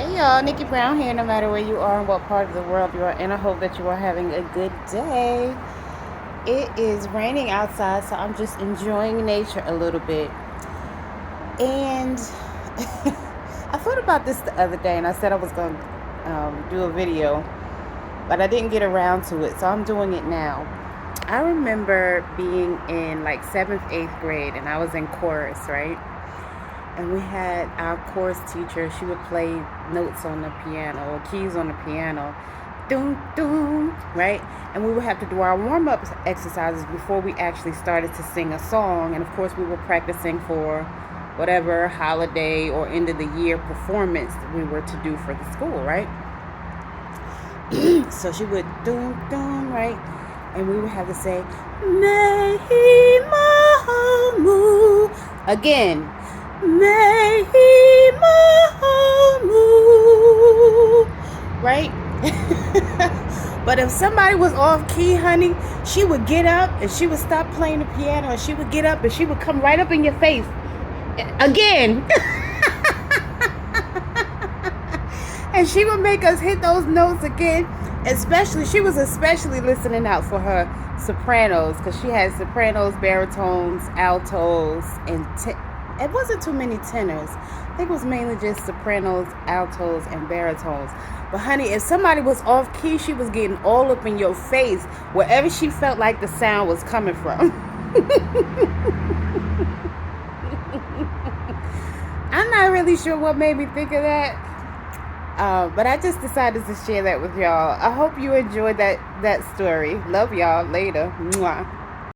Hey y'all, Nikki Brown here, no matter where you are and what part of the world you are in. I hope that you are having a good day. It is raining outside, so I'm just enjoying nature a little bit. And I thought about this the other day, and I said I was going to do a video, but I didn't get around to it, so I'm doing it now. I remember being in like 7th, 8th grade, and I was in chorus, right? And we had our chorus teacher. She would play notes on the piano or keys on the piano, doom doom, right? And we would have to do our warm-up exercises before we actually started to sing a song. And of course, we were practicing for whatever holiday or end of the year performance that we were to do for the school, right? So she would doom doom, right? And we would have to say, Mehi Mahamu again. Mehi Mahamu, right? But if somebody was off key, honey, she would get up and she would stop playing the piano, and she would get up and she would come right up in your face again. And she would make us hit those notes again. She was especially listening out for her sopranos, because she had sopranos, baritones, altos, and it wasn't too many tenors. I think it was mainly just sopranos, altos, and baritones. But honey, if somebody was off key, she was getting all up in your face, wherever she felt like the sound was coming from. I'm not really sure what made me think of that. But I just decided to share that with y'all. I hope you enjoyed that story. Love y'all. Later. Mwah.